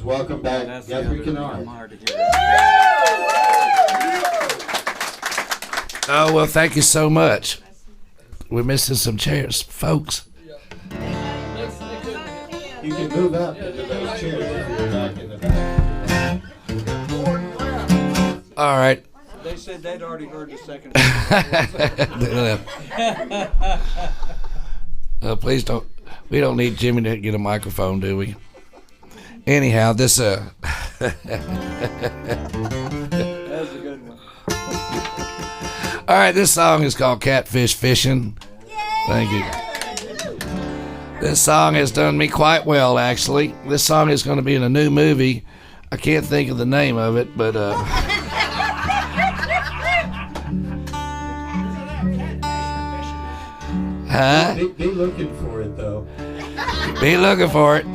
Welcome back, Guthrie Kennard. Oh, well, thank you so much. We're missing some chairs, folks. You can move up into those chairs if you're back in the back. All right. They said they'd already heard the second Please don't. We don't need Jimmy to get a microphone, do we? Anyhow, this That was a good one. All right, this song is called Catfish Fishing. Thank you. This song has done me quite well, actually. This song is going to be in a new movie. I can't think of the name of it, but huh? Be looking for it, though. Be looking for it.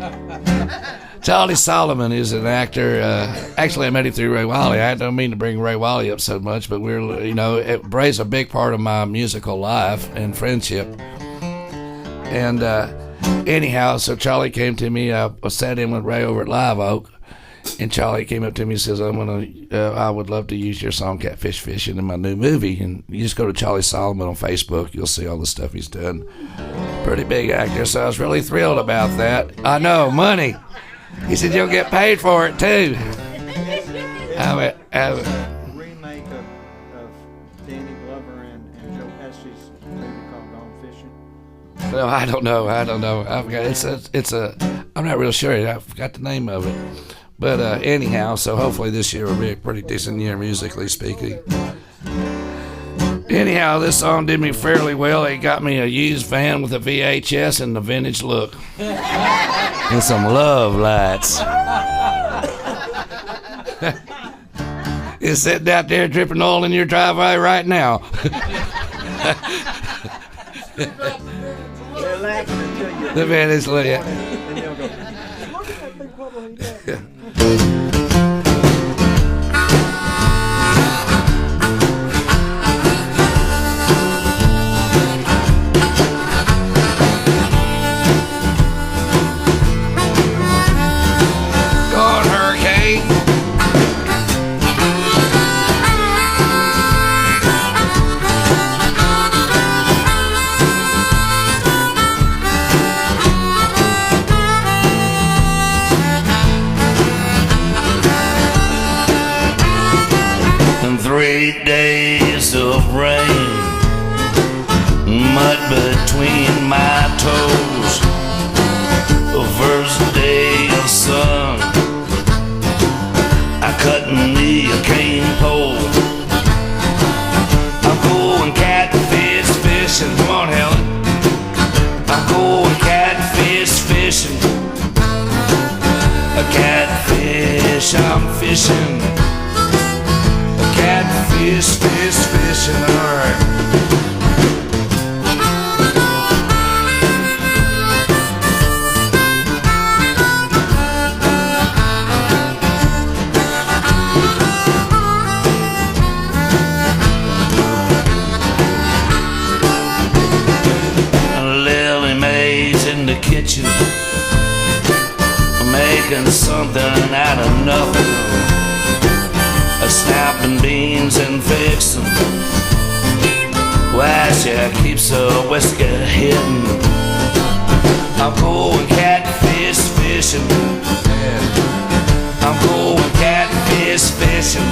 Charlie Solomon is an actor. Actually, I met him through Ray Wiley. I don't mean to bring Ray Wiley up so much, but Ray's a big part of my musical life and friendship. And anyhow, so Charlie came to me. I sat in with Ray over at Live Oak, and Charlie came up to me and says, I would love to use your song Catfish Fishing in my new movie. And you just go to Charlie Solomon on Facebook. You'll see all the stuff he's done. Pretty big actor, so I was really thrilled about that. I know, money. He said, you'll get paid for it, too. Remake of Danny Glover and Joe Pesci's movie called Gone Fishing. No, I don't know. I'm not real sure. I forgot the name of it. But anyhow, so hopefully this year will be a pretty decent year, musically speaking. Anyhow, this song did me fairly well. It got me a used van with a VHS and the vintage look. And some love lights. It's sitting out there dripping oil in your driveway right now. They're laughing until you. The vintage look. And they'll go, look at that big bubble he does. 3 days of rain, mud between my toes. First day of sun, I cut me a cane pole. I'm going catfish fishing. Come on, Helen. I'm going catfish fishing. A catfish I'm fishing. Catfish, fishing, alright. Lily Mae's in the kitchen, making something out of nothing. Snapping beans and fixing. Why she keeps her whiskey hidden. I'm going catfish fishing. I'm going catfish fishing.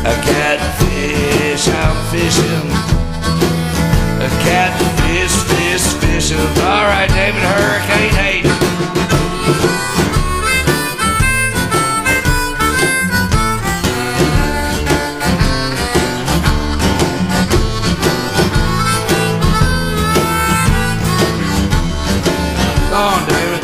A catfish I'm fishing. A catfish fishing. All right, David, Hurricane Hayden. Come on, David.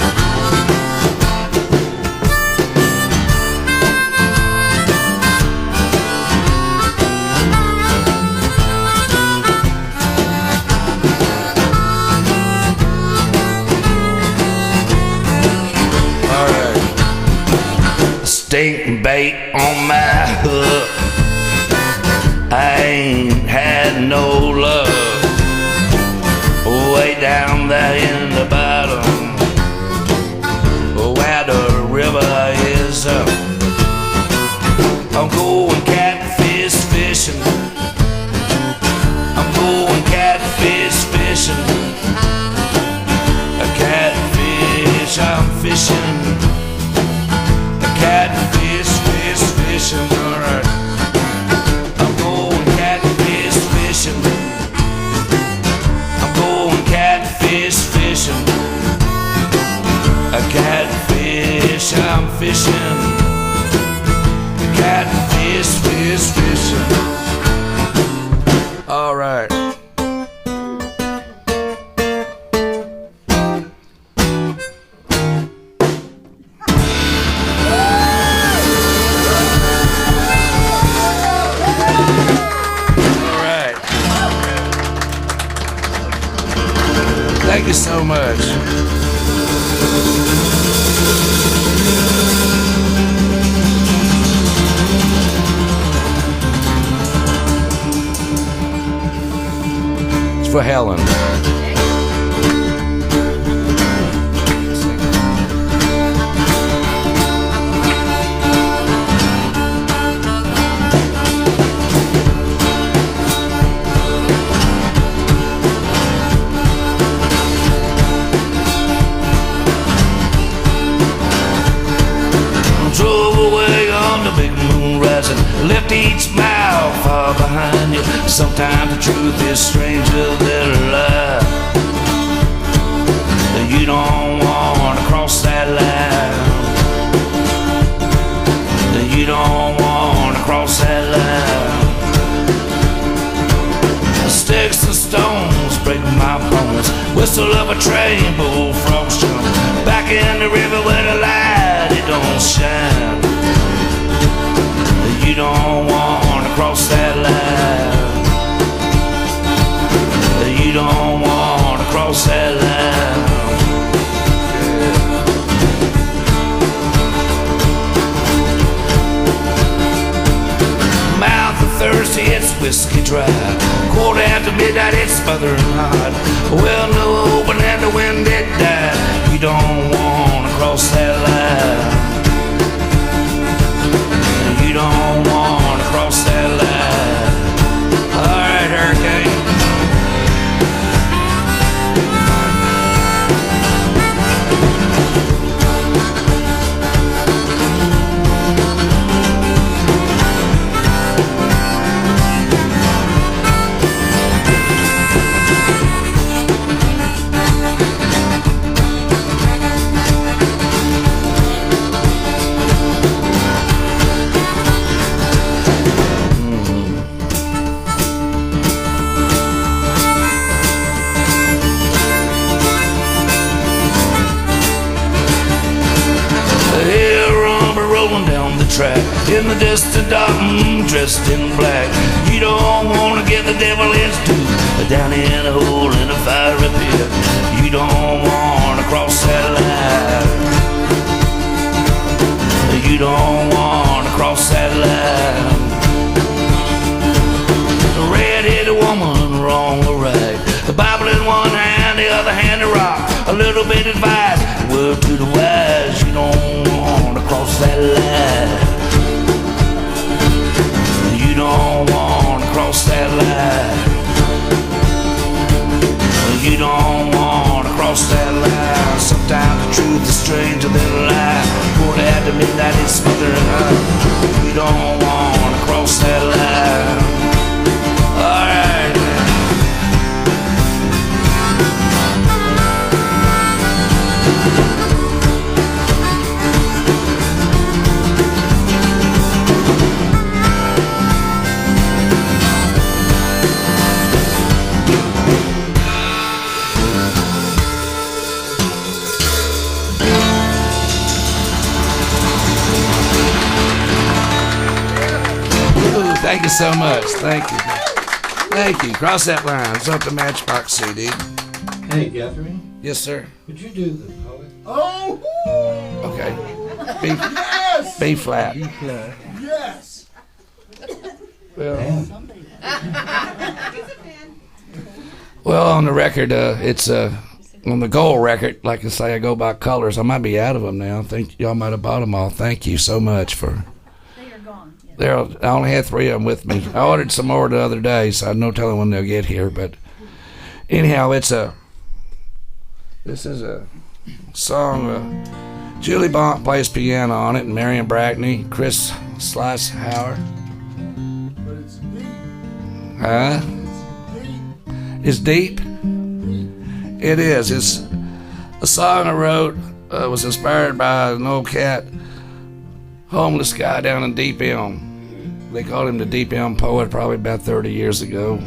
All right. Stink bait on my hook. I ain't had no luck. Way down there in the bottom, where the fishing. Catfish, fishing, alright. I'm going catfish fishing. I'm going catfish fishing. A catfish, I'm fishing. Catfish, fishing. Alright. Thank you so much. It's for Helen. Left each mile far behind you. Sometimes the truth is stranger than a lie. You don't want to cross that line. You don't want to cross that line. Sticks and stones break my bones. Whistle of a train, bullfrogs jump back in the river where the light it don't shine. You don't want to cross that line. You don't want to cross that line. Mouth is thirsty, it's whiskey dry. Quarter after midnight, it's smothering hot. Well, no open and the wind it died. You don't want to cross that line. You don't want to cross that line. All right, Hurricane. Track in the distant dark, dressed in black. You don't want to get the devil his due down in a hole in a fiery pit. You don't want to cross that line. You don't want to cross that line. Red-headed woman, wrong or right. The Bible in one hand, the other hand a rock. A little bit of advice, word to the wise. You don't want to cross that line. You don't want to cross that line. You don't want to cross that line. Sometimes the truth is stranger than a lie. Quarter after midnight, it's smothering hot. You don't want to cross that line. All right. Thank you so much. Thank you. Thank you. Cross that line. It's off the Matchbox CD. Hey, Guthrie, Yes, sir. would you do the poet? Oh! Okay. B, Yes! B flat. Yes! Well, well, on the record, it's on the gold record. Like I say, I go by colors. I might be out of them now. I think y'all might have bought them all. Thank you so much for. I only had 3 of them with me. I ordered some more the other day, so I have no telling when they'll get here. But anyhow, this is a song Julie Bonk plays piano on it, and Marion Brackney, Chris Slicehauer. But it's deep. Huh? It's deep. It's deep. It is. It's a song I wrote. Was inspired by an old cat, homeless guy down in Deep Elm. They called him the Deep Elm Poet probably about 30 years ago,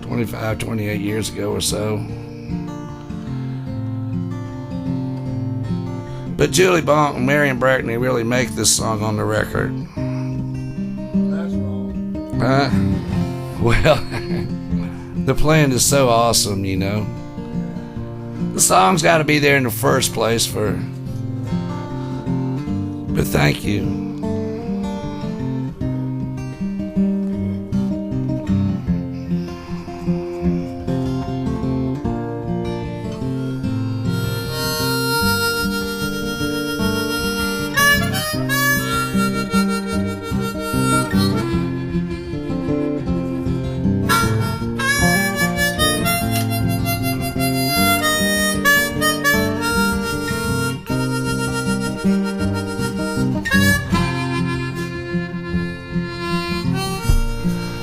25, 28 years ago or so. But Julie Bonk and Marion Brackney really make this song on the record. That's wrong. Well, the playing is so awesome, you know. The song's got to be there in the first place for. But thank you.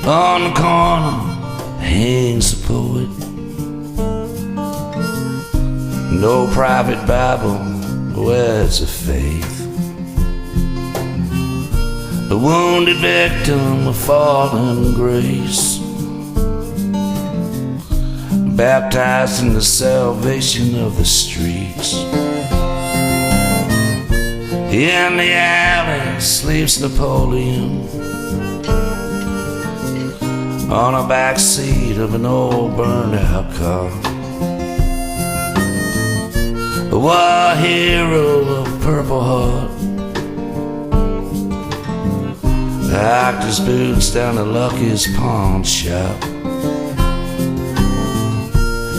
On the corner hangs a poet. No private Bible, words of faith. A wounded victim of fallen grace, baptized in the salvation of the streets. In the alley sleeps Napoleon, on a back seat of an old burned out car. A war hero of Purple Heart, packed his boots down to Lucky's pawn shop.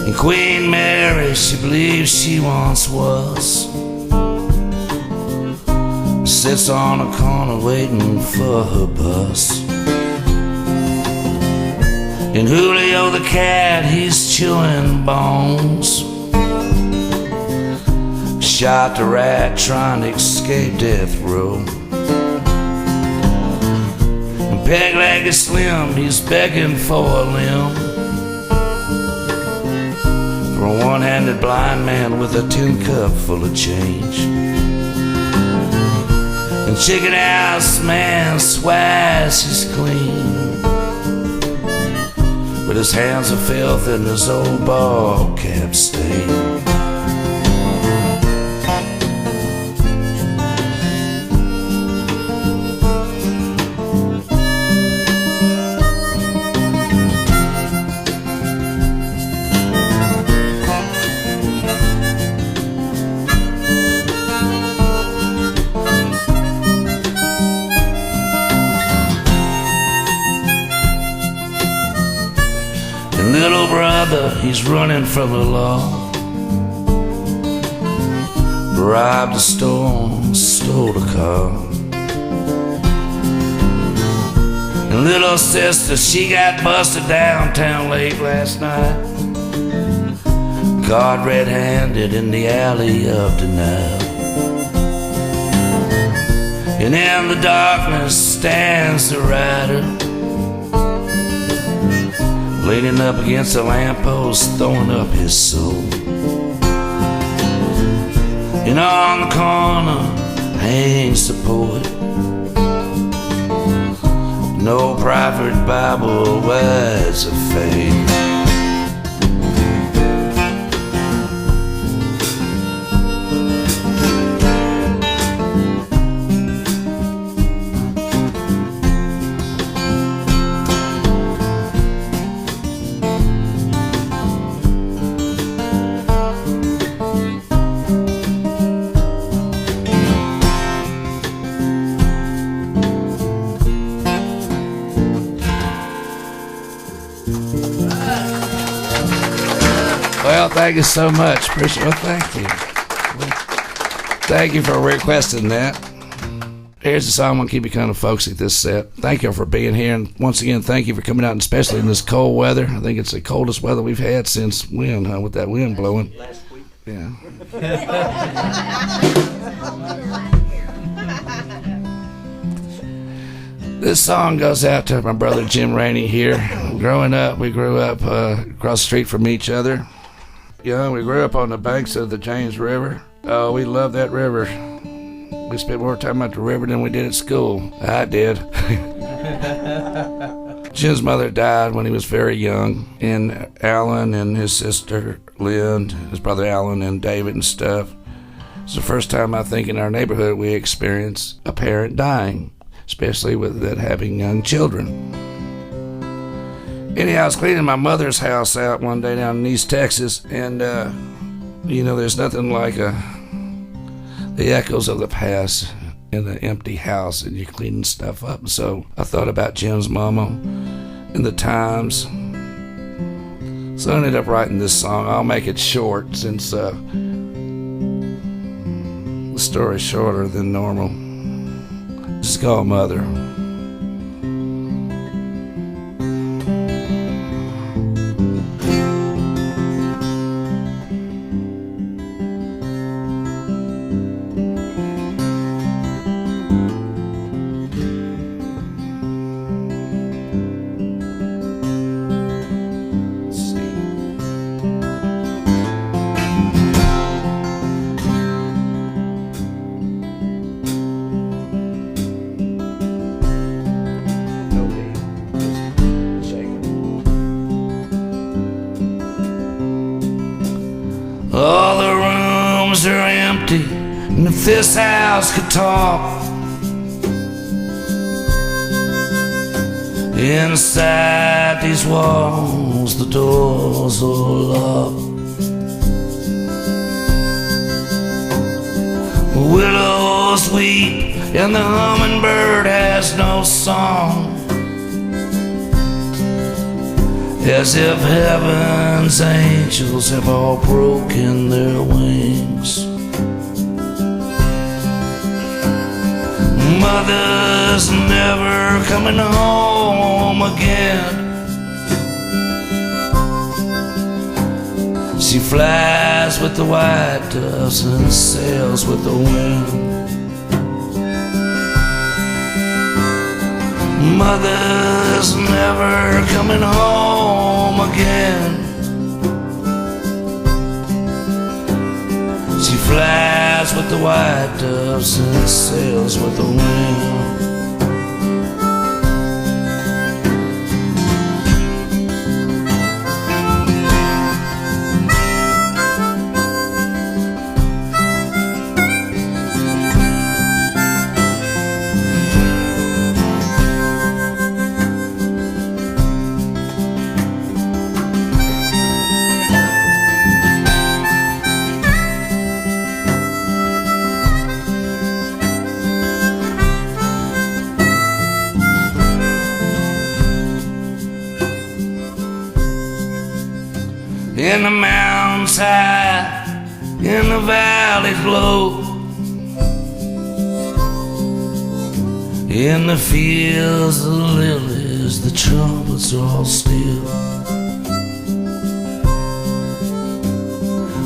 And Queen Mary, she believes she once was, sits on a corner waiting for her bus. And Julio the cat, he's chewing bones, shot the rat trying to escape death row. And Peg-legged Slim, he's begging for a limb for a one-handed blind man with a tin cup full of change. And Chicken House man swears he's clean, but his hands are filth and his old ball cap stained. Little brother, he's running from the law, robbed a store, stole a car. And little sister, she got busted downtown late last night, caught red-handed in the alley of denial. And in the darkness stands the rider, leaning up against a lamppost, throwing up his soul. And on the corner hangs the poet, no private Bible, words of faith. Well, thank you so much. Appreciate it. Well, thank you. Thank you for requesting that. Here's the song I'm going to keep you kind of folksy at this set. Thank you for being here. And once again, thank you for coming out, and especially in this cold weather. I think it's the coldest weather we've had since when, huh? With that wind blowing. Last week. Yeah. This song goes out to my brother Jim Rainey here. Growing up, we grew up across the street from each other. We grew up on the banks of the James River. Oh, we loved that river. We spent more time at the river than we did at school. I did. Jim's mother died when he was very young, and Alan and his sister Lynn, his brother Alan and David and stuff. It's the first time I think in our neighborhood we experienced a parent dying, especially with that having young children. Anyhow, I was cleaning my mother's house out one day down in East Texas, and there's nothing like the echoes of the past in an empty house, and you're cleaning stuff up. So I thought about Jim's mama and the times. So I ended up writing this song. I'll make it short since the story's shorter than normal. It's called Mother. All the rooms are empty, and if this house could talk, inside these walls the doors are locked. Willows weep and the hummingbird has no song, as if heaven's angels have all broken their wings. Mother's never coming home again. She flies with the white doves and sails with the wind. Mother's never coming home again. She flies with the white doves and sails with the wind. In the mountains high, in the valleys low, in the fields the lilies, the trumpets are all still.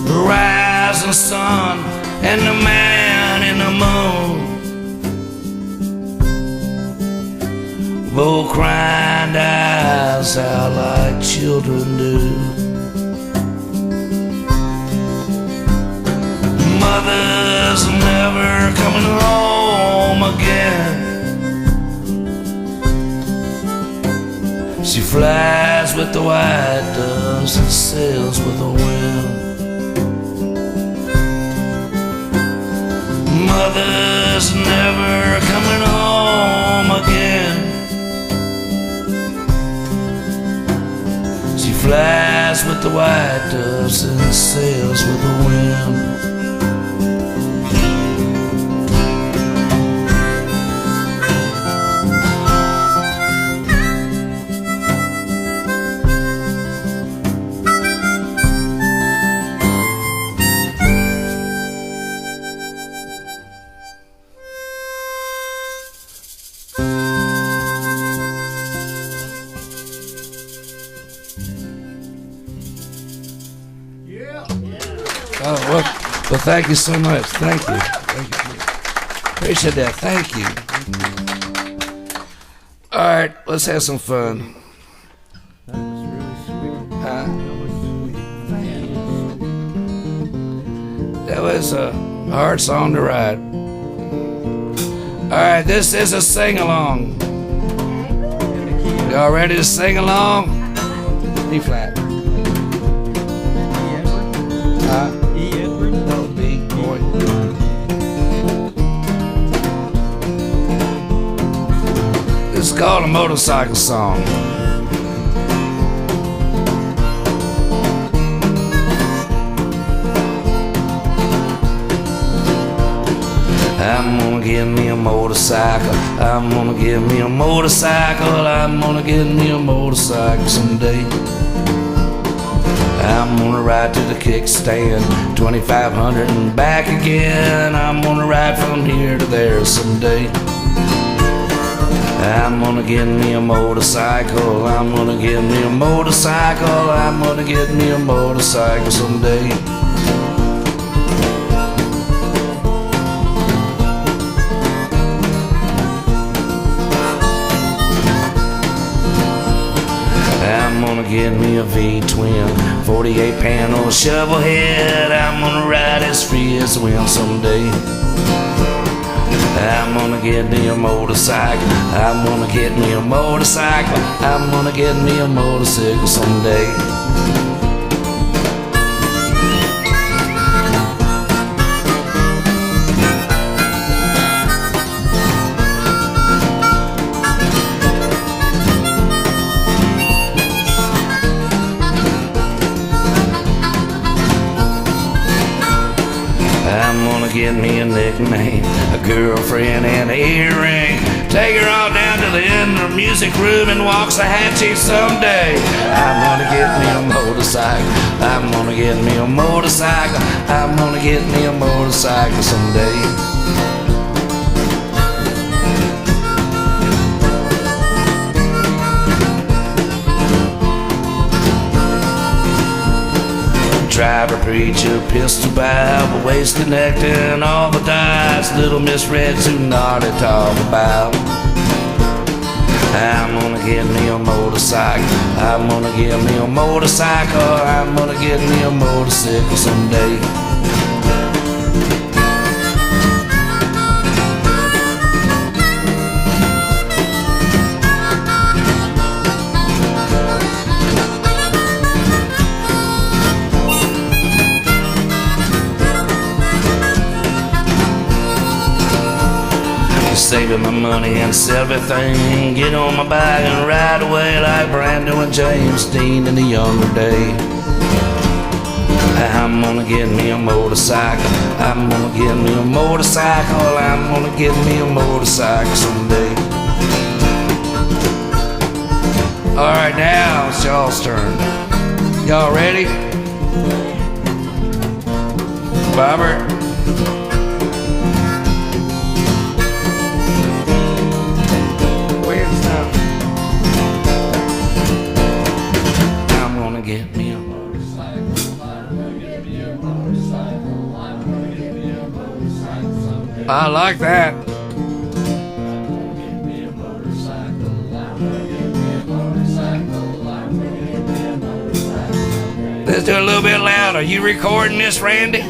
The rising sun and the man in the moon, both crying eyes out like children do. Mother's never coming home again. She flies with the white doves and sails with the wind. Mother's never coming home again. She flies with the white doves and sails with the wind. Well, thank you so much. Thank you. Appreciate that. Thank you. All right, let's have some fun. That was really sweet. Huh? That was sweet. That was a hard song to write. All right, this is a sing-along. Y'all ready to sing along? B flat. E. Edward? E. Edward? No, B. Boy. This is called a motorcycle song. I'm gonna get me a motorcycle. I'm gonna get me a motorcycle. I'm gonna get me a motorcycle someday. I'm gonna ride to the kickstand, 2500 and back again. I'm gonna ride from here to there someday. I'm gonna get me a motorcycle. I'm gonna get me a motorcycle. I'm gonna get me a motorcycle someday. I'm gonna get me a V-twin, 48 panel shovel head. I'm gonna ride as free as the wind someday. I'm gonna get me a motorcycle. I'm gonna get me a motorcycle. I'm gonna get me a motorcycle someday. I'm gonna get me a nickname, a girlfriend and an earring. Take her all down to the end of the music room and Waxahachie someday. I'm gonna get me a motorcycle. I'm gonna get me a motorcycle. I'm gonna get me a motorcycle someday. Driver, preacher, pistol Bible, waist connecting all the dots. Little misreads who not to talk about. I'm gonna get me a motorcycle. I'm gonna get me a motorcycle. I'm gonna get me a motorcycle someday. Saving my money and sell everything. Get on my bike and ride away like Brando and James Dean in the younger day. I'm gonna get me a motorcycle. I'm gonna get me a motorcycle. I'm gonna get me a motorcycle someday. All right, now it's y'all's turn. Y'all ready? Robert? I'm gonna get me a motorcycle. I'm gonna get me a motorcycle. I'm gonna get me a motorcycle someday. I like that. I'm gonna get me a motorcycle. I'm gonna get me a motorcycle. I'm gonna get me a motorcycle someday. Let's do it a little bit louder. You recording this, Randy?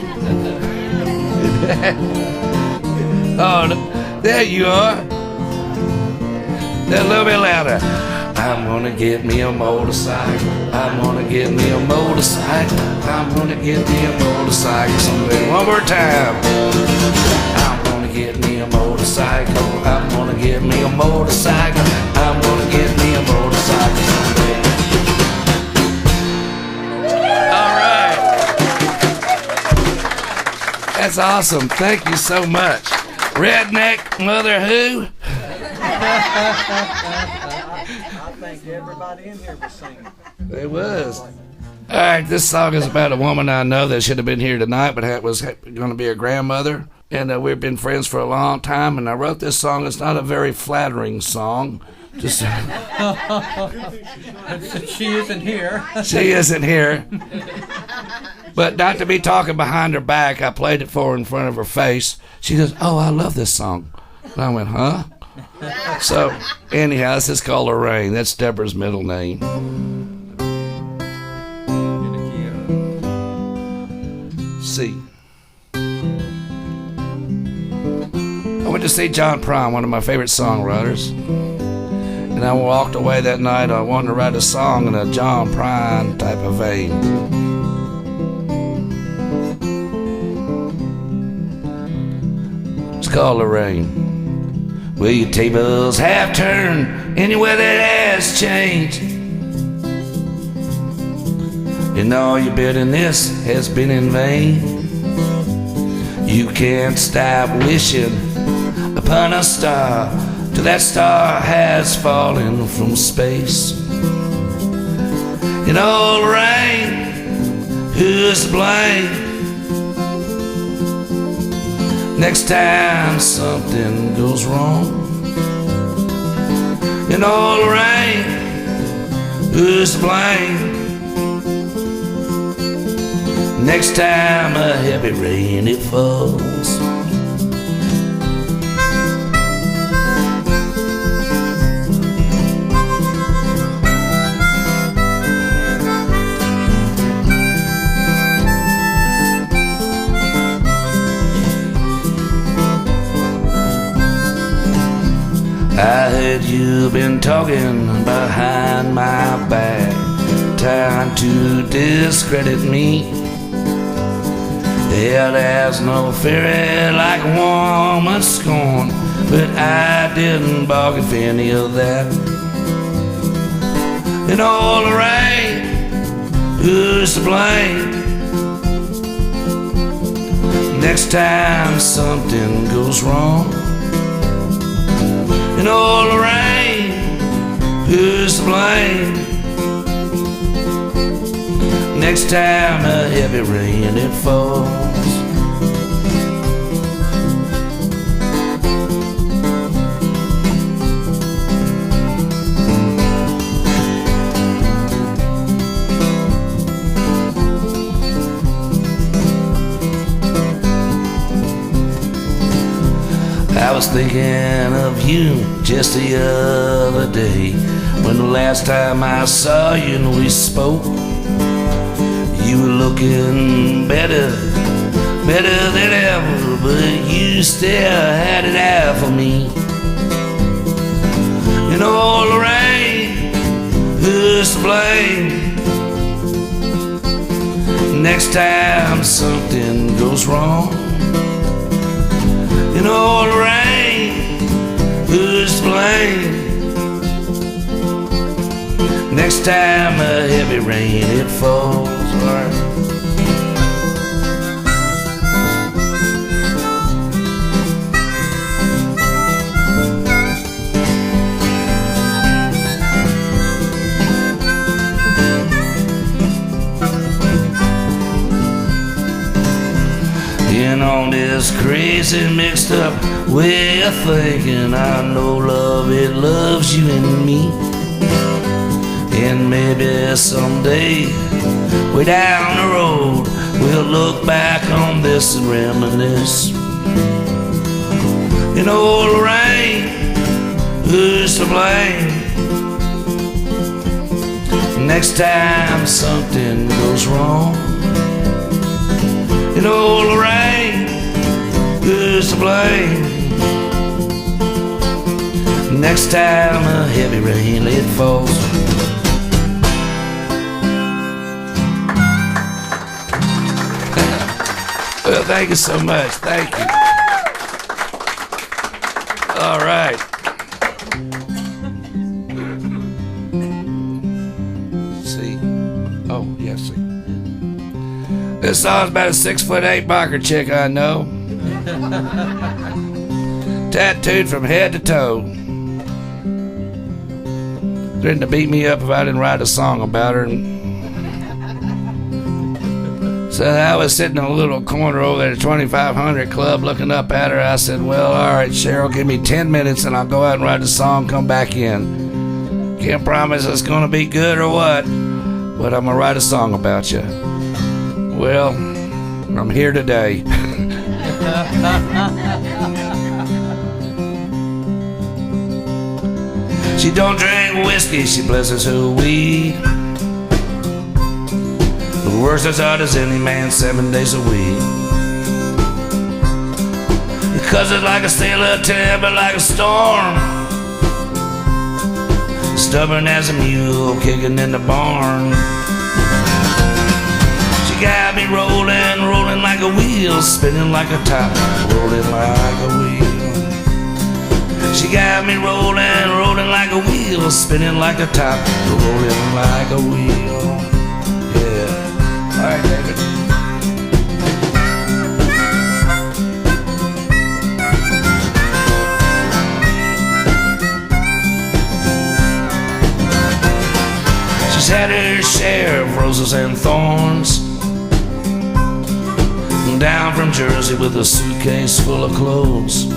Oh, there you are. A little bit louder. I'm gonna get me a motorcycle. I'm gonna get me a motorcycle. I'm gonna get me a motorcycle someday. One more time. I'm gonna get me a motorcycle. I'm gonna get me a motorcycle. I'm gonna get me a motorcycle someday. All right. That's awesome. Thank you so much. Redneck Mother Who? I think everybody in here was singing. It was. All right, this song is about a woman I know that should have been here tonight, but was going to be a grandmother. And we've been friends for a long time, and I wrote this song. It's not a very flattering song. Just She isn't here. She isn't here. But not to be talking behind her back, I played it for her in front of her face. She goes, "Oh, I love this song." And I went, "Huh?" So, anyhow, this is called Lorraine. That's Deborah's middle name. C. I went to see John Prine, one of my favorite songwriters. And I walked away that night. I wanted to write a song in a John Prine type of vein. It's called Lorraine. Well, your tables have turned anywhere that has changed, and all your bitterness has been in vain. You can't stop wishing upon a star till that star has fallen from space. And all rain, who's to blame? Next time something goes wrong, and all rain, who's to blame? Next time a heavy rain it falls. I heard you've been talking behind my back, trying to discredit me. Yeah, there's no fairy like woman scorn, but I didn't bargain for any of that. And all the rain, who's to blame? Next time something goes wrong, and all the rain, who's to blame? Next time a heavy rain it falls. I was thinking of you just the other day, when the last time I saw you and we spoke. You were looking better than ever, but you still had it out for me. And all the rain, who's to blame? Next time something goes wrong, and all the rain, who's to blame? Next time a heavy rain it falls. In on this crazy mixed up way of thinking, I know love, it loves you and me. And maybe someday, way down the road, we'll look back on this and reminisce. And all the rain, who's to blame? Next time something goes wrong, and all the rain, who's to blame? Next time a heavy rain it falls. Well, thank you so much. Thank you. All right. See. Oh, yes. See. This song's about a 6'8" biker chick I know, tattooed from head to toe. Threatened to beat me up if I didn't write a song about her. So I was sitting in a little corner over there at the 2500 Club looking up at her. I said, well, all right, Cheryl, give me 10 minutes and I'll go out and write a song, come back in. Can't promise it's going to be good or what, but I'm going to write a song about you. Well, I'm here today. She don't drink whiskey, she blesses her weed. But works as hard as any man 7 days a week. Because it's like a sailor temper like a storm, stubborn as a mule kicking in the barn. She got me rolling, rolling like a wheel, spinning like a top, rolling like a wheel. She got me rolling, rolling like a wheel, spinning like a top, rolling like a wheel. Yeah. All right, David. She's had her share of roses and thorns, down from Jersey with a suitcase full of clothes.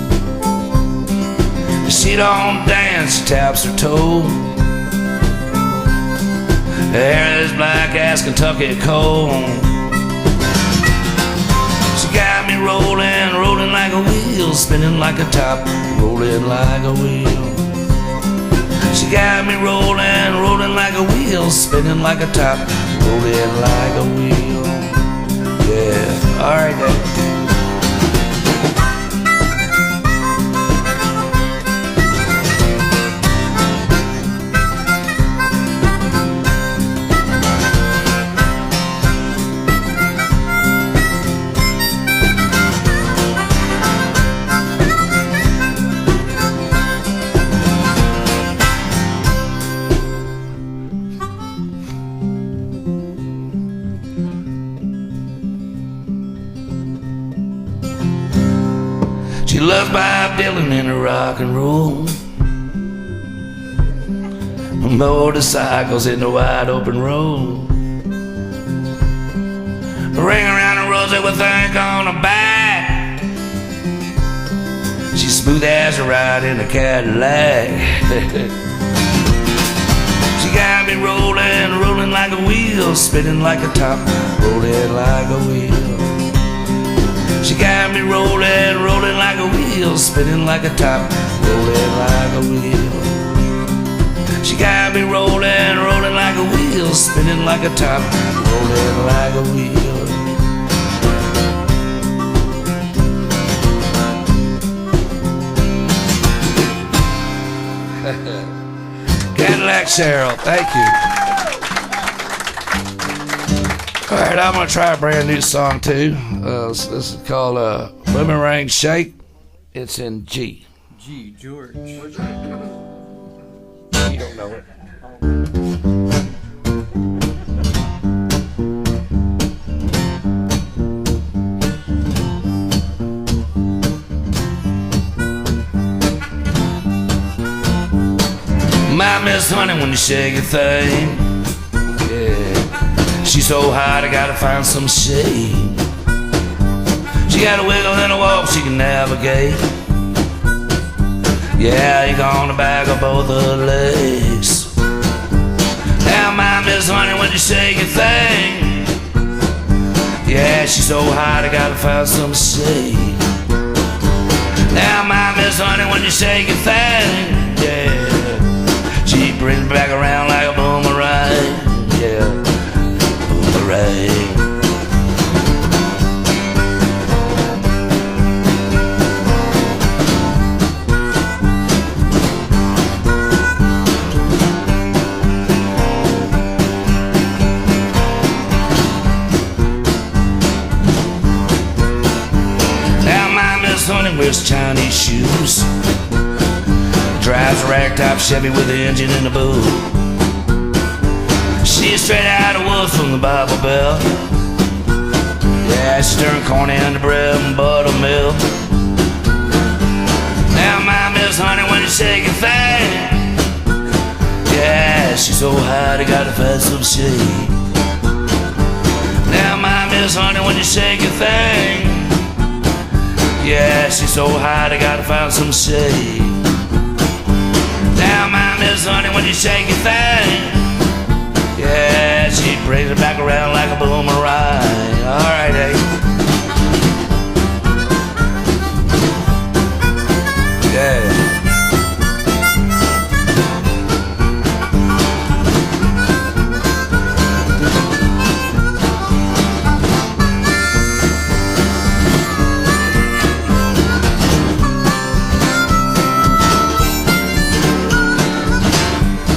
She don't dance, she taps her toe. Her hair is black as Kentucky coal. She got me rolling, rolling like a wheel, spinning like a top, rolling like a wheel. She got me rolling, rolling like a wheel, spinning like a top, rolling like a wheel. Yeah, all right, Dad. She loves Bob Dylan and her rock and roll, motorcycles in the wide open road, ring around a rosy with ink on her back. She's smooth as a ride in a Cadillac. She got me rolling, rolling like a wheel, spinning like a top, rolling like a wheel. She got me rolling, rolling like a wheel, spinning like a top, rolling like a wheel. She got me rolling, rolling like a wheel, spinning like a top, rolling like a wheel. Cadillac Cheryl, thank you. All right, I'm gonna try a brand new song too. This is called Boomerang Shake. It's in G. G, George. You don't know it. My Miss Honey, when you shake a thing, yeah. She's so hot, I gotta find some shade. She got a wiggle and a walk, she can navigate. Yeah, you gonna back of both her legs. Now my Miss Honey, when you shake a thing, yeah, she's so hot, I gotta find some shade. Now my Miss Honey, when you shake a thing, yeah, she brings me back around like a boomerang, yeah. Right. Now my Miss Honey wears Chinese shoes, drives a ragtop Chevy with the engine in the boot. She's straight out of woods from the Bible Belt. Yeah, she turned corn into bread and buttermilk. Now my Miss Honey, when you shake a thing, yeah, she's so hot, I gotta find some shade. Now my Miss Honey, when you shake a thing, yeah, she's so hot, I gotta find some shade. Now my Miss Honey, when you shake a thing, yeah, she brings it back around like a boomerang. All right, hey. Yeah.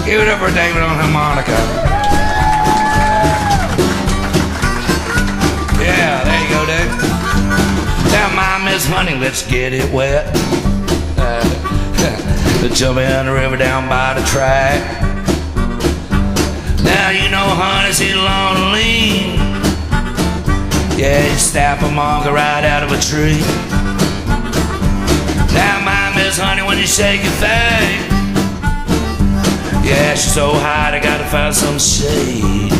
Give it up for David on harmonica. Yeah, there you go, Dave. Now, my Miss Honey, let's get it wet. Jump in the river down by the track. Now, you know, honey's here long and lean. Yeah, you snap a manga right out of a tree. Now, my Miss Honey, when you shake your thing, yeah, she's so hot, I gotta find some shade.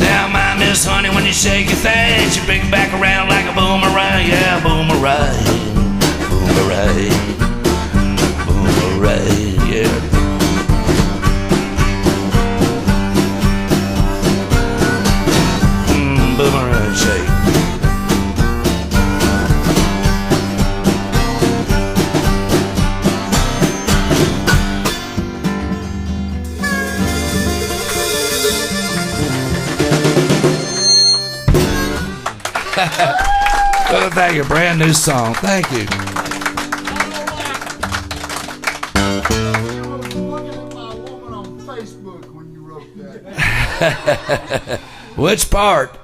Now, my Miss Honey, when you shake your thing, she bring it back around like a boomerang. Yeah, boomerang, boomerang, boomerang, yeah. Boomerang shake. Well, thank you. Brand new song. Thank you. I was looking at my woman on Facebook when you wrote that. Which part?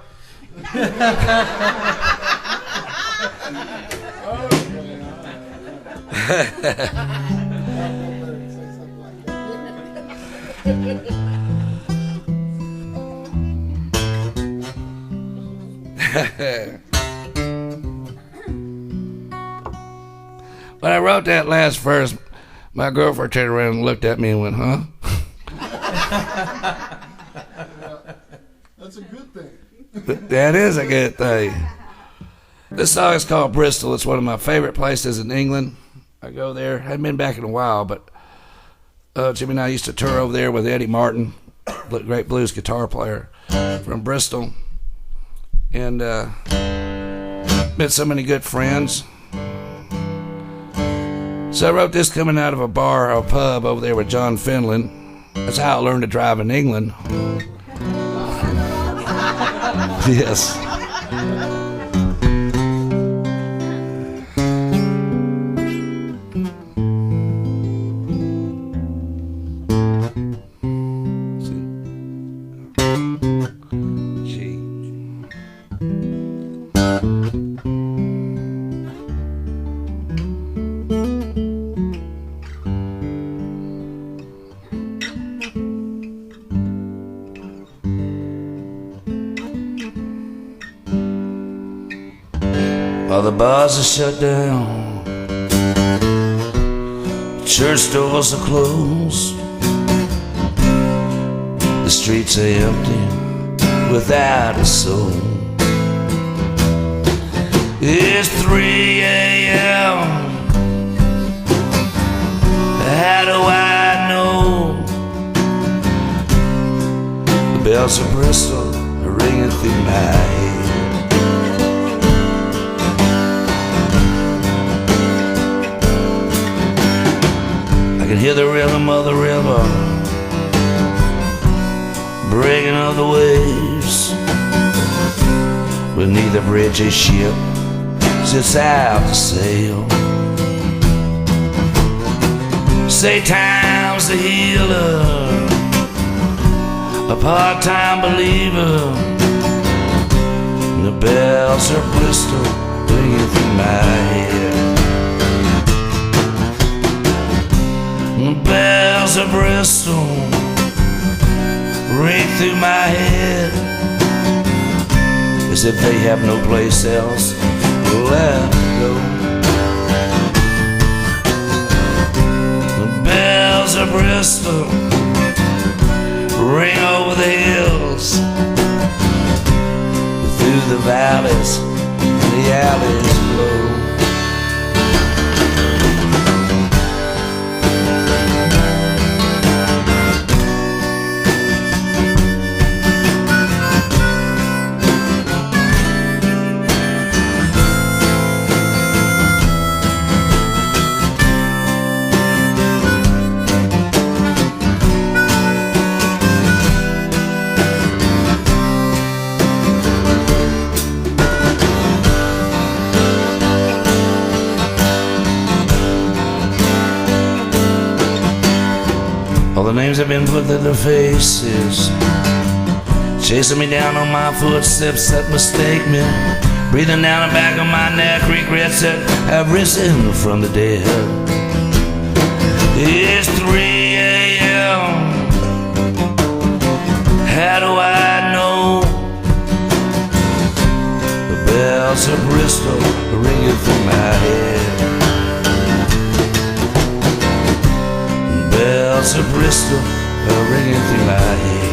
When I wrote that last verse, my girlfriend turned around and looked at me and went, huh? That's a good thing. That is a good thing. This song is called Bristol. It's one of my favorite places in England. I go there. I haven't been back in a while, but Jimmy and I used to tour over there with Eddie Martin, great blues guitar player from Bristol. And met so many good friends. So I wrote this coming out of a bar or a pub over there with John Finland. That's how I learned to drive in England. Yes. All the bars are shut down, church doors are closed, the streets are empty without a soul. It's 3 a.m. How do I know? The bells of Bristol are ringing through my head. I can hear the rhythm of the river breaking of the waves beneath the bridge a ship sits out to sail. Say time's the healer, a part-time believer, and the bells of Bristol ringing through my head. The bells of Bristol ring through my head as if they have no place else left to go. The bells of Bristol ring over the hills, through the valleys and the alleys flow. All the names have been put to their faces, chasing me down on my footsteps that mistake me, breathing down the back of my neck, regrets that have risen from the dead. It's 3 a.m. How do I know? The bells of Bristol are ringing through my head. The bells of Bristol are ringing through my head.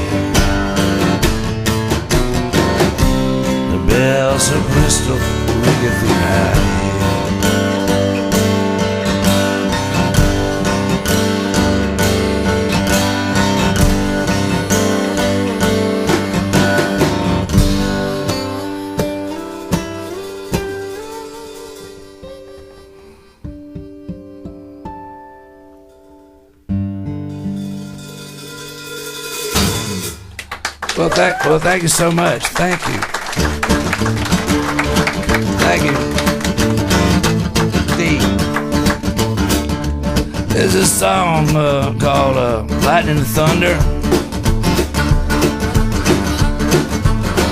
The bells of Bristol are ringing through my head. Well, thank you so much. Thank you. Thank you. There's this song called Lightning and Thunder.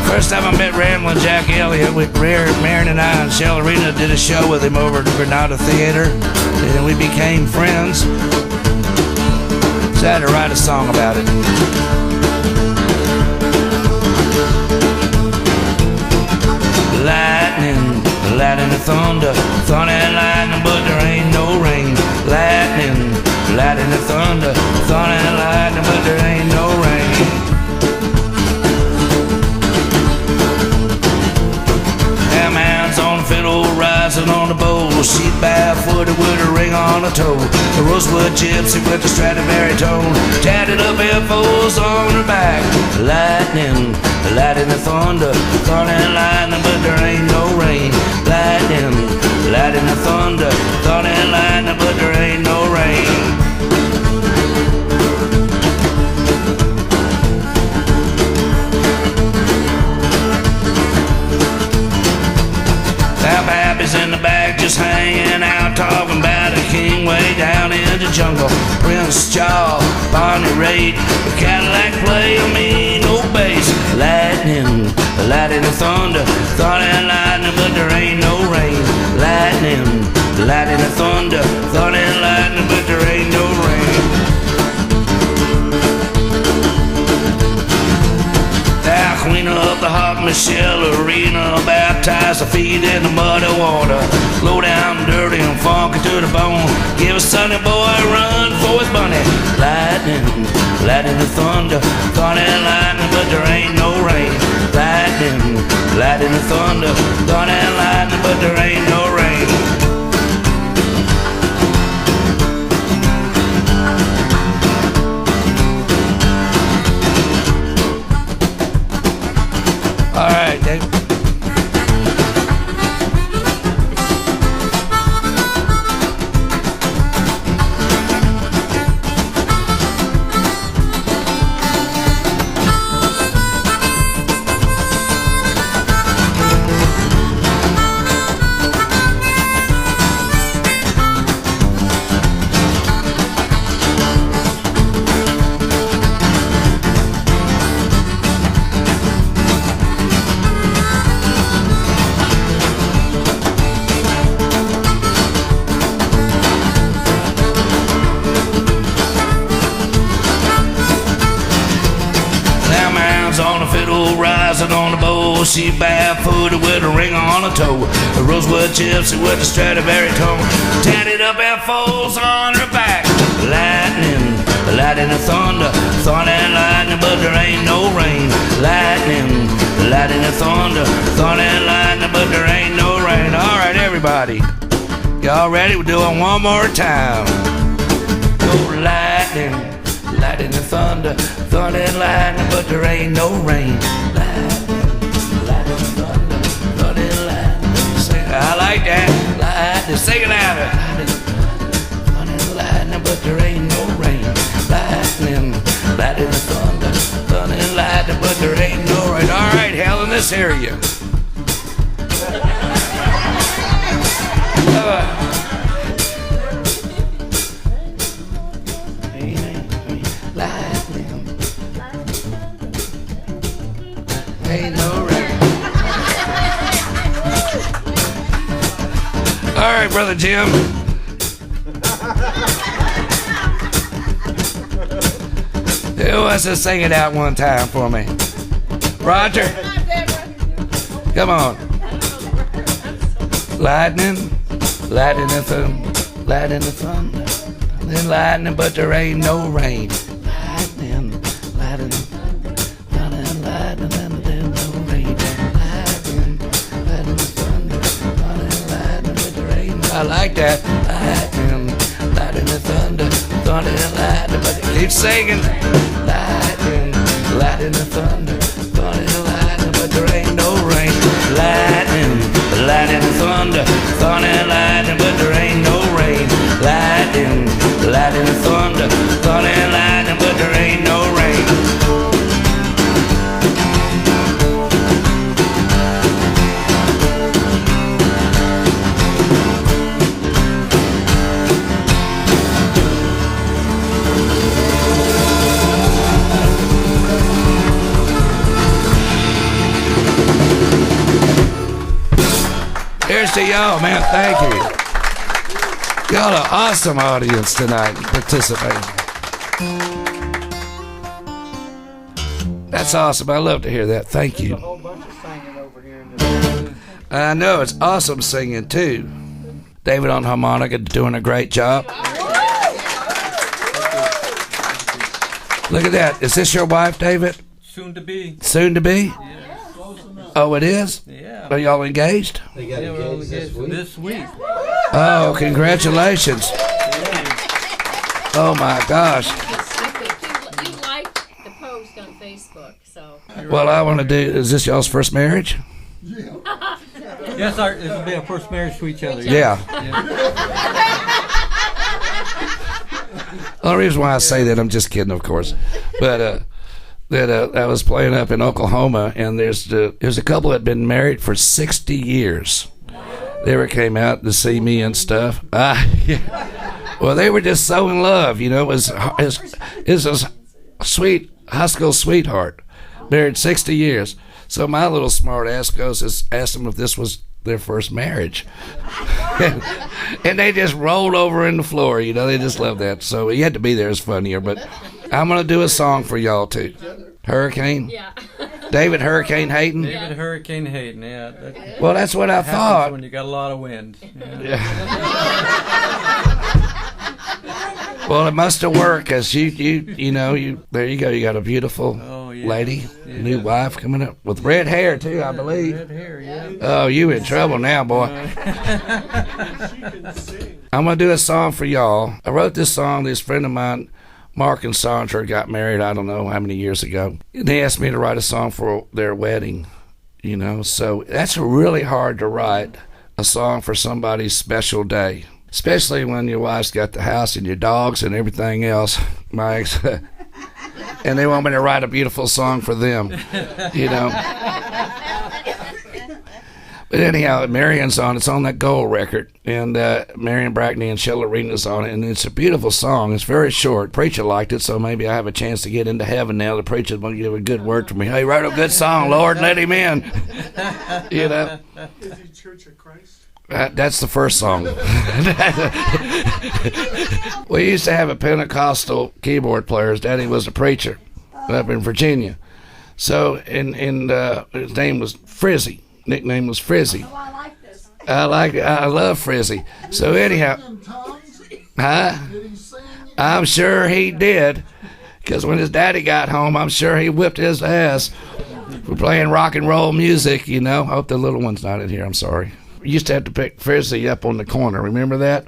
First time I met Ramblin' Jack Elliott, Marin and I and Shell Arena did a show with him over at the Granada Theater, and we became friends. So I had to write a song about it. Lightning, lightning and thunder, thunder and lightning, but there ain't no rain. Lightning, lightning and thunder, thunder and lightning, but there ain't no rain. That man's on the fiddle, rising on the bowl, sheep barefooted with a ring on her toe. The rosewood gypsy with the Stradivarius tone, tatted up elbows on her back. Lightning, lightning and thunder, thunder and lightning, but there ain't no rain. Lightning, lightning and thunder, thunder and lightning, but there ain't no rain. Now Pappy's in the back just hanging out, talking about a king way down in the jungle. Prince Charles, Barney Raid, the Cadillac play a mean old bass. Lightning, lightning and thunder, thunder and lightning, but there ain't no rain. Lightning, lightning and thunder, thunder and lightning, but there ain't no rain. Thou queen of the hot Michelle Arena, baptize the feet in the muddy water. Low down, dirty and funky to the bone, give a sunny boy a run for his bunny. Lightning, lightning and thunder, thunder and lightning, but there ain't no rain. Lightning, lightning and thunder, thunder and lightning, but there ain't no rain. All right, Dave. On the bowl, she barefooted with a ring on her toe. A rosewood gypsy with a Stradivarius tone, tatted up F-O's on her back. Lightning, lightning and thunder, thunder and lightning, but there ain't no rain. Lightning, lightning and thunder, thunder and lightning, but there ain't no rain. All right, everybody, y'all ready? We'll do it one more time. Go lightning, lightning and thunder, thunder and lightning, but there ain't no rain. I like that. Lightning, sing it out. Lightning, lightning, but there ain't no rain. Lightning, lightning, thunder, thunder and lightning, but there ain't no rain. All right, hell in this area. Brother Jim. Who wants to sing it out one time for me? Roger. Come on. Lightning and thunder, lightning and thunder, then lightning, but there ain't no rain. Lightning and thunder, lightning and then no rain. Lightning and thunder, lightning, but there ain't no. I like that. Lightning and thunder, thunder and lightning, but keep singing. Lightning and thunder, thunder and lightning, but there ain't no rain. Lightning and thunder, thunder and lightning, but there ain't no rain. Lightning and thunder, thunder and lightning, but there ain't no rain. Here's to y'all, man. Thank you. Y'all are awesome audience tonight participating. That's awesome. I love to hear that. Thank you. A whole bunch of singing over here in this. I know it's awesome singing too. David on harmonica doing a great job. Look at that. Is this your wife, David? Soon to be. Soon to be? Yeah. Oh, it is? Yeah. Are y'all engaged? They got Yeah, we're only engaged this week. this week. Oh, congratulations. Oh my gosh. You liked the post on Facebook, so. Well, I want to do, is this y'all's first marriage? Yes, this will be our first marriage to each other. Yeah. The only reason why I say that, I'm just kidding, of course. But I was playing up in Oklahoma, and there's a couple that had been married for 60 years. They ever came out to see me and stuff. Yeah. Well, they were just so in love, you know. It was a sweet high school sweetheart, married 60 years. So my little smart ass asked them if this was their first marriage. And they just rolled over in the floor, you know. They just loved that. So you had to be there. It's funnier. But I'm going to do a song for y'all, too. Hurricane? Yeah. David Hurricane Hayden? David Hurricane Hayden, yeah. That Well, that's what I happens thought. when you got a lot of wind. Yeah. Well, it must have worked, because you know, there you go. You got a beautiful lady, new wife coming up with red hair, too, I believe. Red hair, yeah. Oh, you in trouble now, boy. I'm going to do a song for y'all. I wrote this song. This friend of mine, Mark and Sandra, got married, I don't know how many years ago. And they asked me to write a song for their wedding, you know. So that's really hard to write, a song for somebody's special day. Especially when your wife's got the house and your dogs and everything else, Mike's. And they want me to write a beautiful song for them, you know. But anyhow, Marion's on. It's on that Gold record. And Marion Brackney and Shella Arena's on it. And it's a beautiful song. It's very short. Preacher liked it, so maybe I have a chance to get into heaven now. The preacher's going to give a good word for me. Hey, write a good song, Lord. Let him in. You know. Is he Church of Christ? That's the first song. We used to have a Pentecostal keyboard player. His daddy was a preacher up in Virginia. So, and his name was Frizzy. Nickname was Frizzy. Oh, I like this. I love Frizzy. So anyhow, In tongues? huh? Did he sing? I'm sure he did. Because when his daddy got home, I'm sure he whipped his ass for playing rock and roll music, you know. I hope the little one's not in here. I'm sorry. We used to have to pick Frizzy up on the corner. Remember that?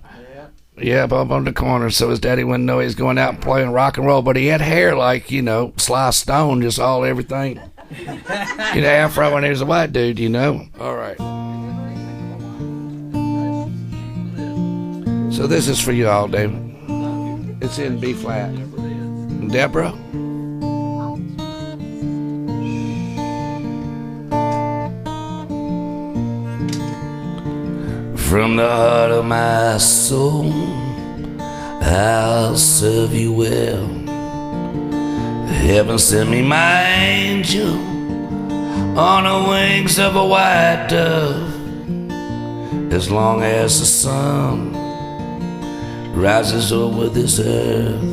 Yeah, up on the corner. So his daddy wouldn't know he was going out and playing rock and roll. But he had hair like, you know, Sly Stone, just all everything. You know, afro when he was a white dude, you know. All right. So this is for you all, David. It's in B flat. Deborah? From the heart of my soul, I'll serve you well. Heaven sent me my angel on the wings of a white dove. as long as the sun rises over this earth.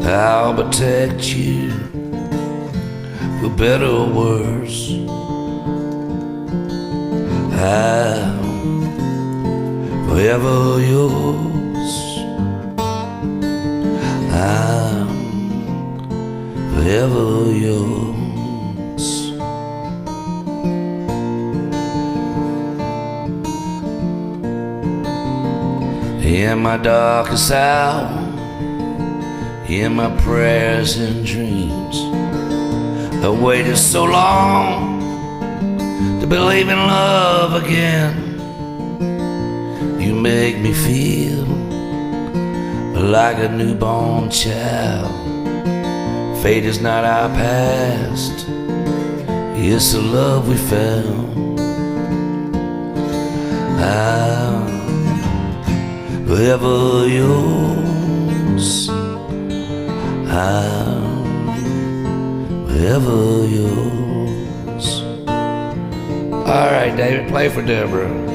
I'll protect you, for better or worse. I'm forever yours. I'm forever yours. In my darkest hour, in my prayers and dreams, I waited so long to believe in love again. You make me feel like a newborn child. Fate is not our past, it's the love we found. I'm forever yours. I'm forever yours. All right, David, play for Deborah.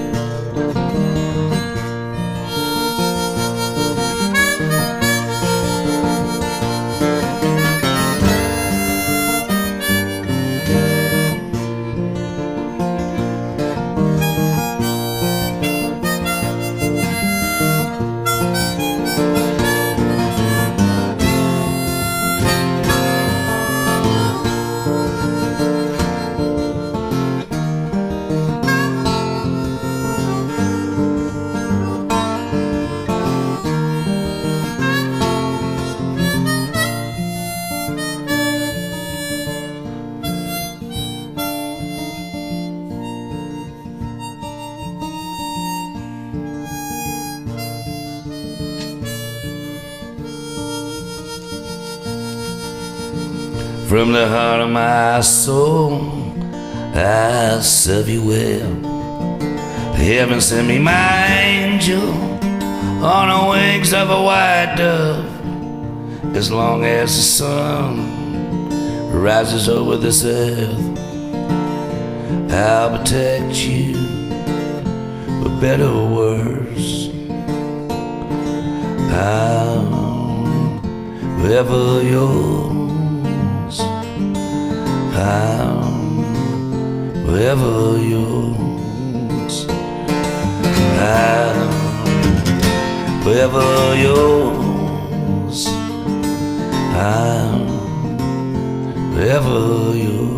From the heart of my soul, I serve you well. Heaven sent me my angel on the wings of a white dove. As long as the sun rises over this earth, I'll protect you, for better or worse. I'm forever yours. I'm forever yours. I'm forever yours. I'm forever yours.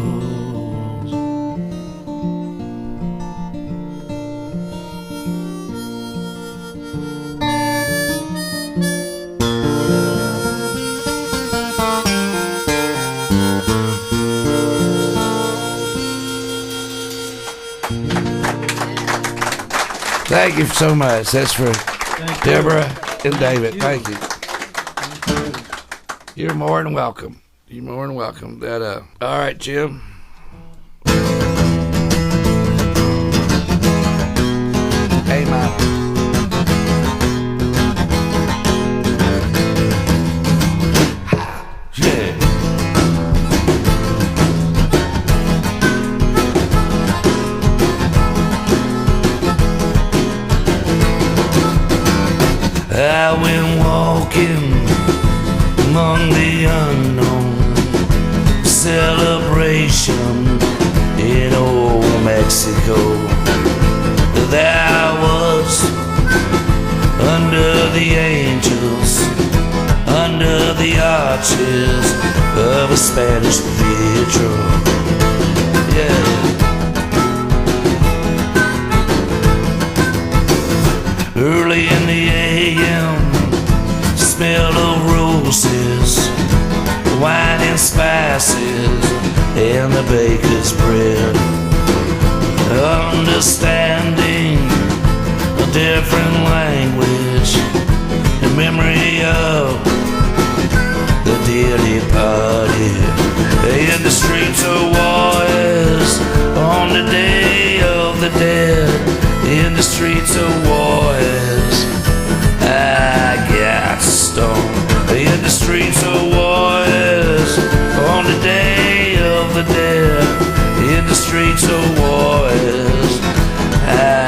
Thank you so much. That's for Deborah and David. Thank you. You're more than welcome. You're more than welcome. All right, Jim. Hey, Mama. Yeah. I went walking among the unknown, celebration in old Mexico. There I was, under the angels, under the arches of a Spanish cathedral. Yeah. Early in the AM, smell of roses, wine and spices, and the baker's bread. Understanding a different language, in memory of the dear departed. In the streets of Juarez, on the Day of the Dead, in the streets of Juarez, I got stoned. In the streets of Juarez, on the Day of the Dead, in the streets of Juarez, I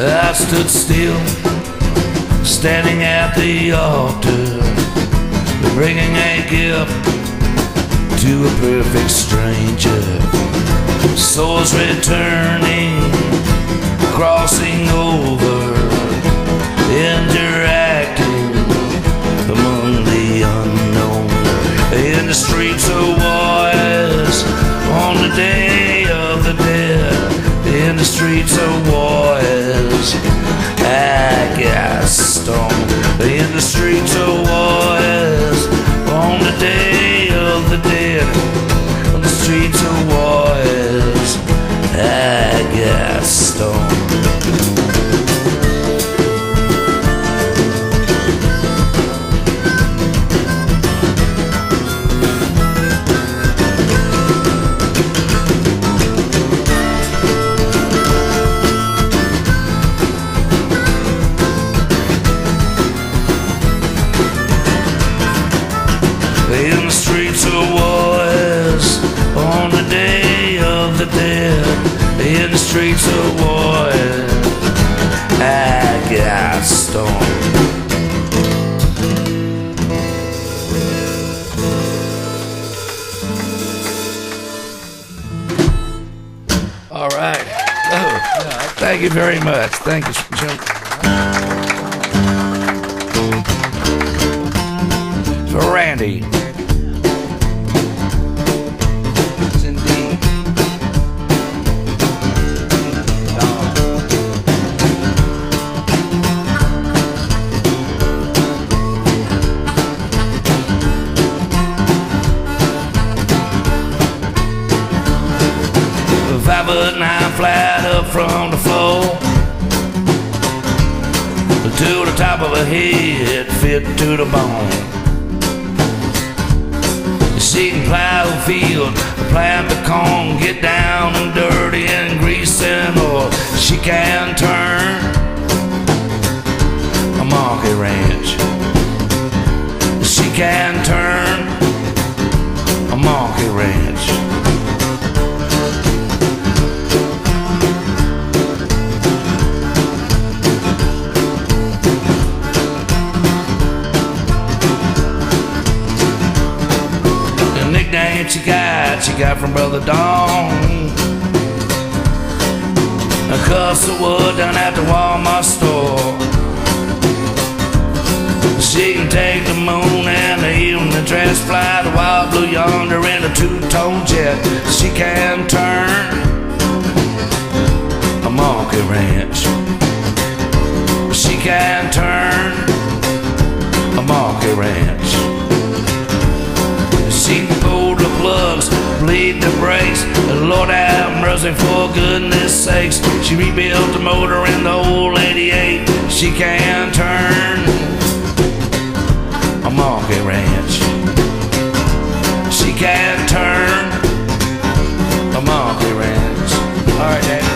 I stood still, standing at the altar, bringing a gift to a perfect stranger. Souls returning, crossing over, interacting among the unknown. In the streets of Juarez, on the Day of the Dead. In the streets of Juarez, I got stoned. In the streets of Juarez, on the Day of the Dead. On the streets of Juarez, I got stoned. In the streets of Juarez, on the Day of the Dead. In the streets of Juarez, I got stoned. All right. Oh, thank you very much. Thank you, Jim. For Randy. Flat up from the floor to the top of her head, fit to the bone. She can plow the field, plant the corn, get down and dirty and greasy, or she can turn a monkey ranch. She can turn a monkey ranch. She got from Brother Don. A cuss of wood down at the Walmart store. She can take the moon and the evening dress, fly the wild blue yonder in a two-tone jet. She can turn a monkey ranch. She can turn a monkey ranch. She can pull the plugs, bleed the brakes. Lord have mercy, for goodness sakes. She rebuilt the motor in the old 88. She can turn a monkey ranch. She can turn a monkey ranch. All right, Dad.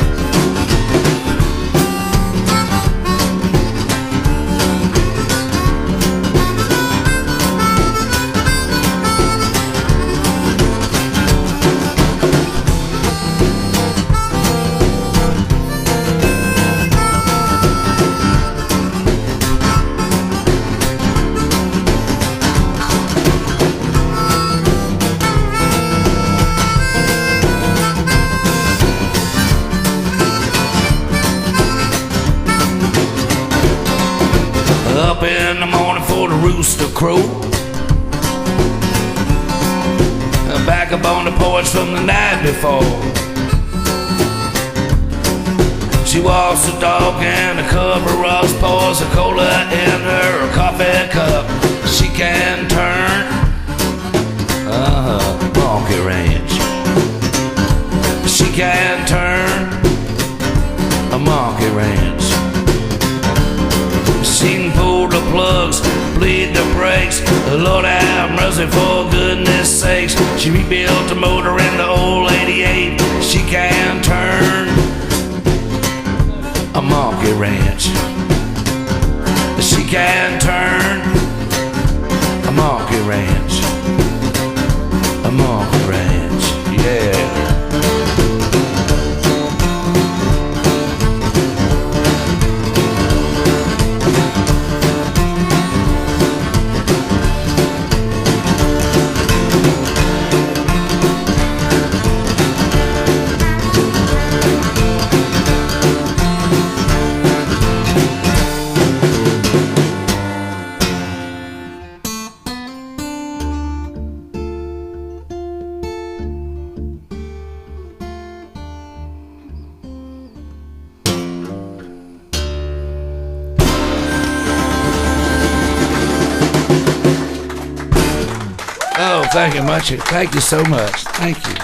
Up in the morning for the rooster crow, back up on the porch from the night before. She walks the dog and a cup of Ross, pours a cola in her coffee cup. She can turn monkey ranch. She can turn a monkey ranch. She can pull the plugs, bleed the brakes. Lord have mercy, for goodness sakes. She rebuilt the motor in the old 88. She can turn a monkey ranch. She can turn a monkey ranch. A monkey ranch, yeah. Well, thank you much. Thank you so much. Thank you.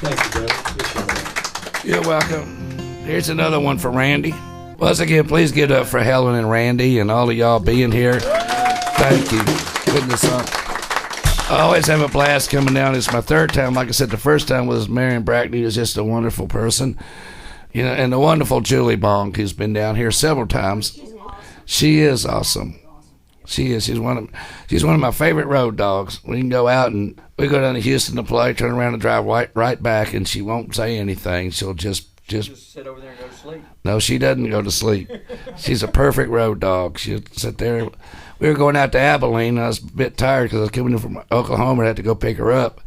Thank you, brother. Appreciate it. You're welcome. Here's another one for Randy. Once again, please give it up for Helen and Randy and all of y'all being here. Thank you. Putting this on. I always have a blast coming down. It's my third time. Like I said, the first time was Marion Brackney, who's just a wonderful person. You know, and the wonderful Julie Bonk, who's been down here several times. She is awesome. She is. She's one of my favorite road dogs. We can go out and we go down to Houston to play, turn around and drive right back, and she won't say anything. She'll just sit over there and go to sleep. No, she doesn't go to sleep. She's a perfect road dog. She'll sit there. We were going out to Abilene. I was a bit tired because I was coming in from Oklahoma. I had to go pick her up.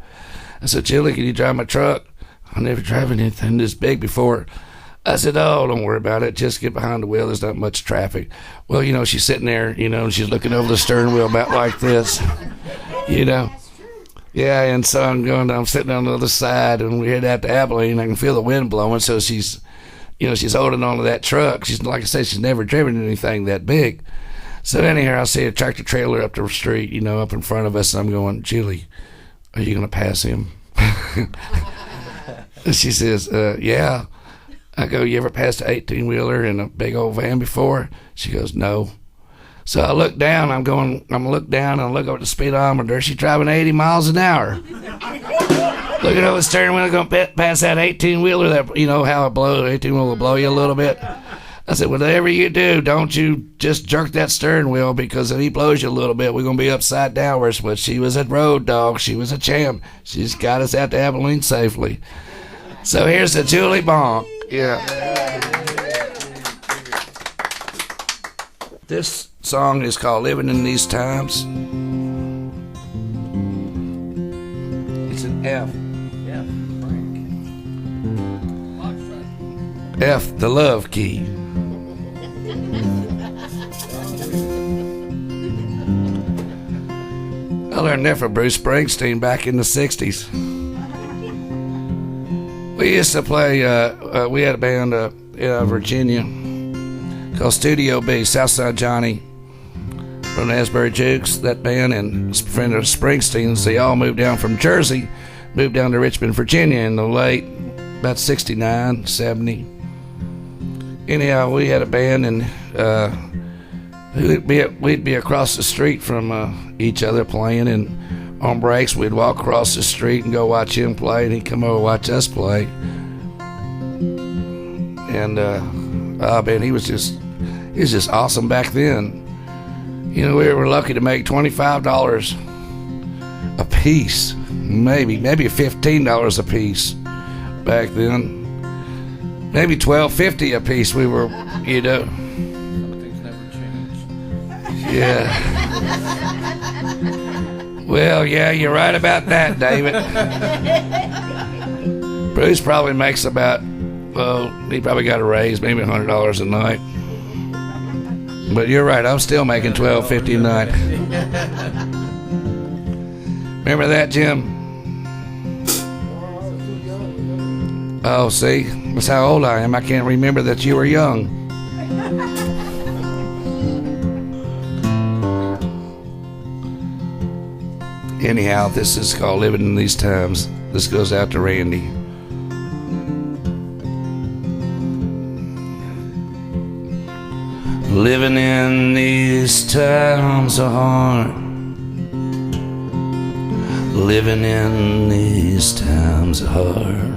I said, Julie, can you drive my truck? I never driven anything this big before. I said, oh, don't worry about it. Just get behind the wheel. There's not much traffic. Well, you know, she's sitting there, you know, and she's looking over the steering wheel about like this, you know. Yeah, and so I'm sitting on the other side, and we head out to Abilene. I can feel the wind blowing, so she's holding on to that truck. She's, like I said, she's never driven anything that big. So anyhow, I see a tractor trailer up the street, you know, up in front of us, and I'm going, Julie, are you going to pass him? And she says, yeah. I go, you ever passed an 18-wheeler in a big old van before? She goes, no. So I look down, I'm going to look down, and I look over the speedometer. She's driving 80 miles an hour. Looking over the steering wheel, going to pass that 18-wheeler, that, you know, how it blows, 18-wheeler will blow you a little bit. I said, whatever you do, don't you just jerk that steering wheel, because if he blows you a little bit, we're going to be upside downwards. But she was a road dog. She was a champ. She's got us out to Abilene safely. So here's the Julie Bonk. Yeah. This song is called Living in These Times. It's an F. F, the love key. I learned that from Bruce Springsteen back in the 60s. We used to play, we had a band in Virginia called Studio B, Southside Johnny from the Asbury Jukes, that band, and a friend of Springsteen's. They all moved down from Jersey, moved down to Richmond, Virginia in the late, about 69, 70. Anyhow, we had a band, and we'd be across the street from each other playing, and on breaks we'd walk across the street and go watch him play, and he'd come over and watch us play. And man, he was just awesome back then. You know, we were lucky to make $25 a piece, maybe $15 a piece back then. Maybe $12.50 a piece. We were, you know. Things never change. Yeah. Well, yeah, you're right about that, David. Bruce probably makes about, well, he probably got a raise, maybe $100 a night. But you're right, I'm still making $12.50 a night. Remember that, Jim? Oh, see, that's how old I am. I can't remember that you were young. Anyhow, this is called Living in These Times. This goes out to Randy. Living in these times are hard. Living in these times are hard.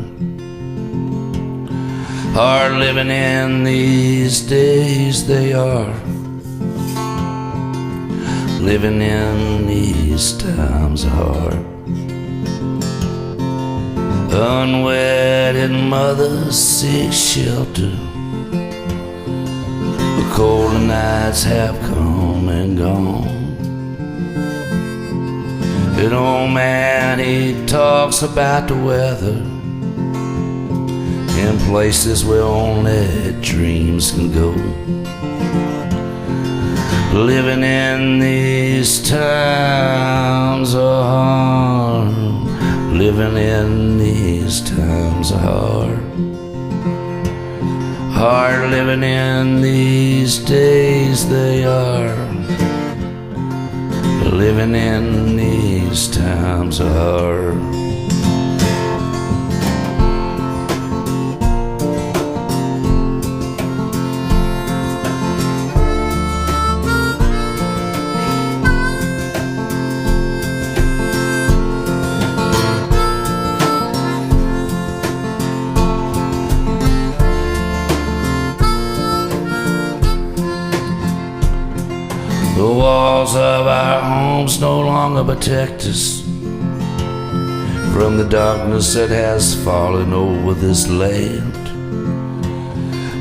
Hard living in these days they are. Living in these times are hard. Unwedded mothers seek shelter. The colder nights have come and gone. An old man, he talks about the weather in places where only dreams can go. Living in these times are hard. Living in these times are hard. Hard living in these days they are. living in these times of hard. The walls of our homes no longer protect us from the darkness that has fallen over this land.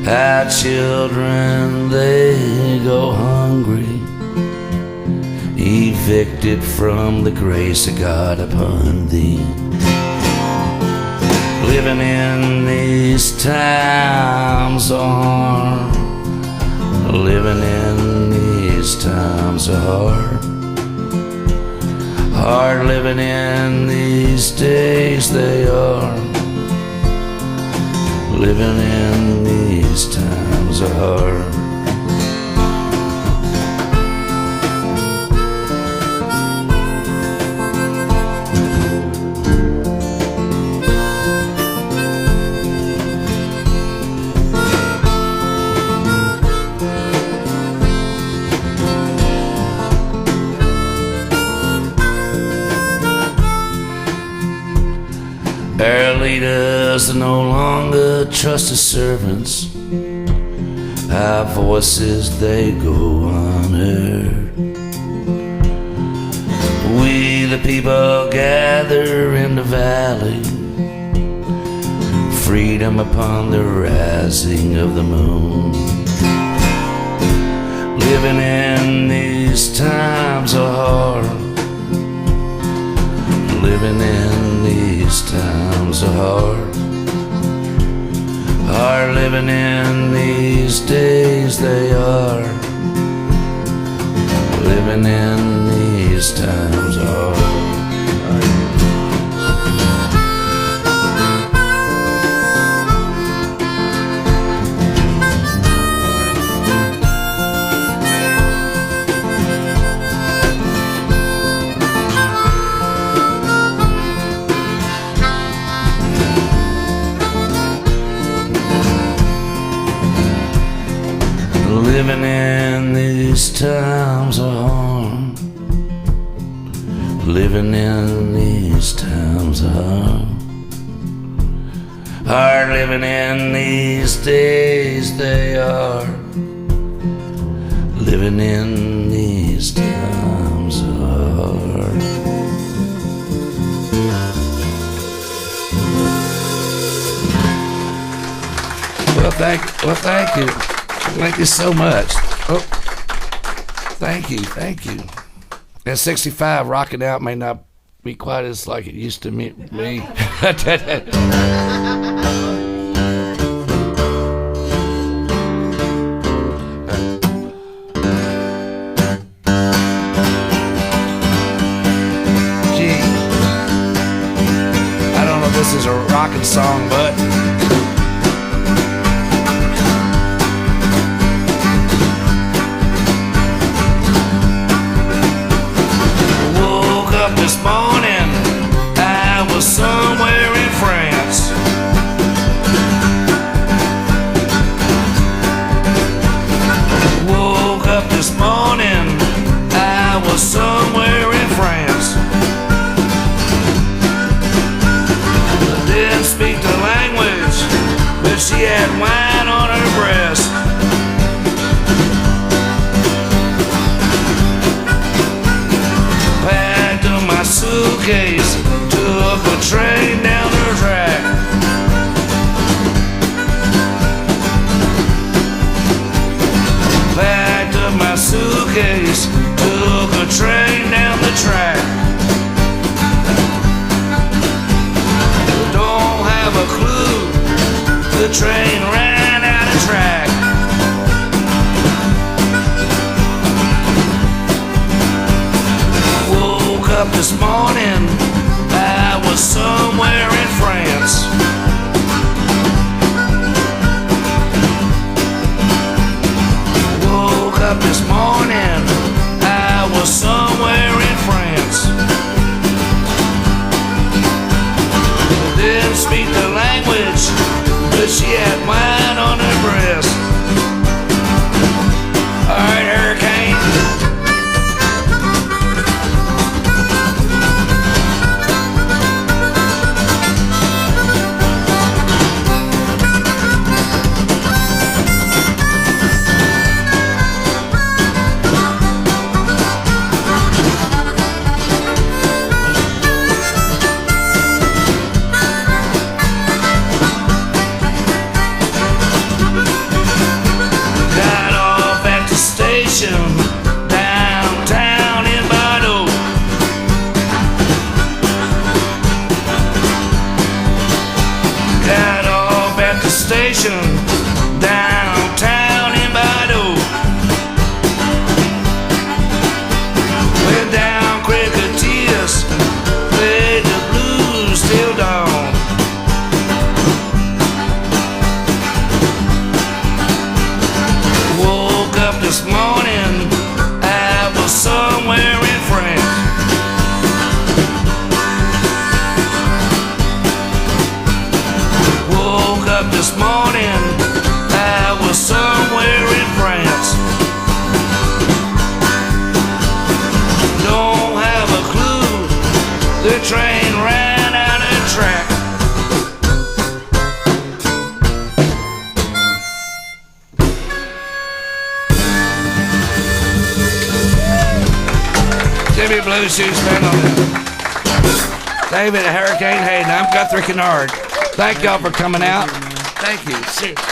Our children, they go hungry, evicted from the grace of God upon thee. Living in these times of harm, living in these times are hard. Hard living in these days they are. Living in these times are hard. Our leaders no longer trust the servants. Our voices, they go unheard. We the people gather in the valley, freedom upon the rising of the moon. Living in these times are hard. Living in these times are hard. Hard living in these days they are. Living in these times are hard. Living in these times of harm. Living in these times of harm. Hard living in these days they are. Living in these times of hard. Thank you. Thank you so much. Oh, thank you. At 65, rocking out may not be quite as like it used to be. Gee, I don't know if this is a rocking song, but this morning, I was somewhere in France. Woke up this morning, I was somewhere in France. I didn't speak the language, but she had wine on her breast. Suitcase, took a train down the track. Packed up my suitcase, took a train down the track. Don't have a clue, the train ran out of track. Up this morning, I was somewhere in France. Woke up this morning, I was somewhere in Tribute Blues Shoes Pendelton. David Hurricane Hayden. I'm Guthrie Kennard. Thank y'all for coming out. Thank you.